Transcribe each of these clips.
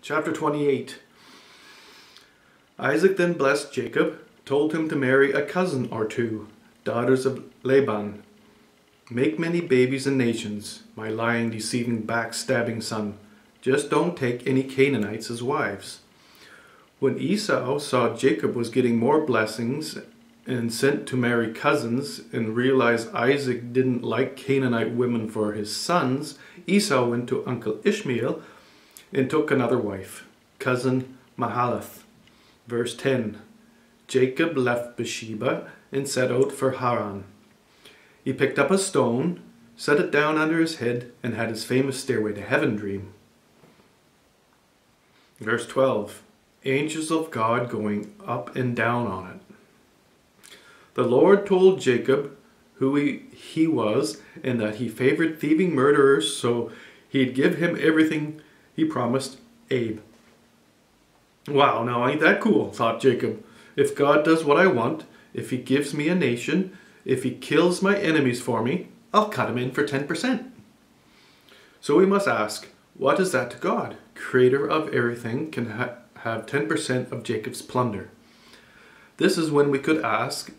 Chapter 28. Isaac then blessed Jacob, told him to marry a cousin or two, daughters of Laban. Make many babies and nations, my lying, deceiving, backstabbing son. Just don't take any Canaanites as wives. When Esau saw Jacob was getting more blessings and sent to marry cousins and realized Isaac didn't like Canaanite women for his sons, Esau went to Uncle Ishmael and took another wife, cousin Mahalath. Verse 10. Jacob left Beersheba and set out for Haran. He picked up a stone, set it down under his head, and had his famous stairway to heaven dream. Verse 12. Angels of God going up and down on it. The Lord told Jacob who he was and that he favored thieving murderers, so he'd give him everything he promised Abe. Wow, now ain't that cool, thought Jacob. If God does what I want, if he gives me a nation, if he kills my enemies for me, I'll cut him in for 10%. So we must ask, what is that to God? Creator of everything can have 10% of Jacob's plunder. This is when we could ask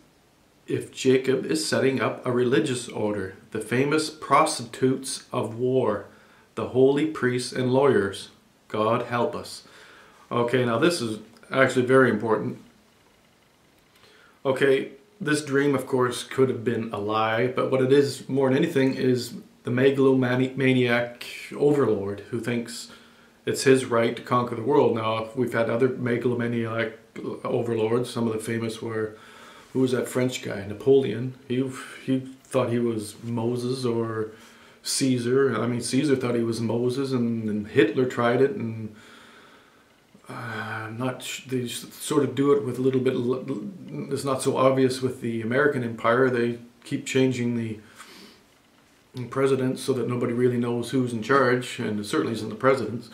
if Jacob is setting up a religious order, the famous prostitutes of war, the holy priests and lawyers. God help us. Okay, now this is actually very important. Okay, this dream, of course, could have been a lie, but what it is more than anything is the megalomaniac overlord who thinks it's his right to conquer the world. Now, we've had other megalomaniac overlords. Some of the famous were, who was that French guy? Napoleon. He thought he was Moses or Caesar. I mean, Caesar thought he was Moses, and Hitler tried it, and they sort of do it with a little bit. It's not so obvious with the American Empire. They keep changing the presidents so that nobody really knows who's in charge, and it certainly isn't the presidents.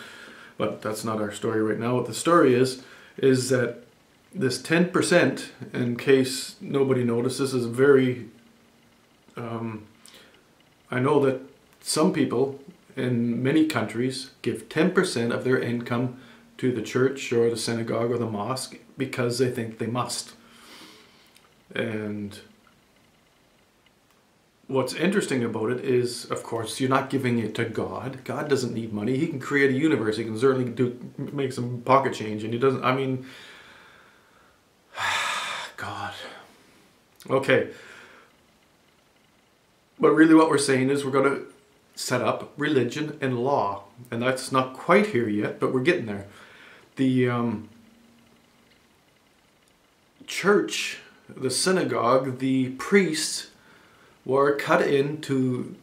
But that's not our story right now. What the story is that this 10%, in case nobody notices, is very. I know that some people in many countries give 10% of their income to the church or the synagogue or the mosque because they think they must. And what's interesting about it is, of course, you're not giving it to God. God doesn't need money. He can create a universe. He can certainly make some pocket change, and he doesn't. I mean, God. Okay. But really what we're saying is we're going to set up religion and law. And that's not quite here yet, but we're getting there. The church, the synagogue, the priests were cut into,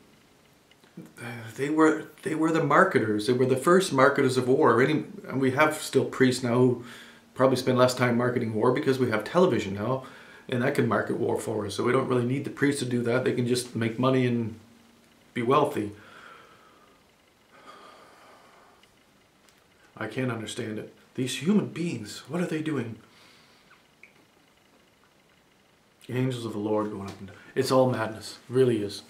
they were the marketers. They were the first marketers of war. And we have still priests now who probably spend less time marketing war because we have television now, and that can market war for us. So we don't really need the priests to do that. They can just make money and be wealthy. I can't understand it. These human beings, what are they doing? The angels of the Lord going up and down. It's all madness. It really is.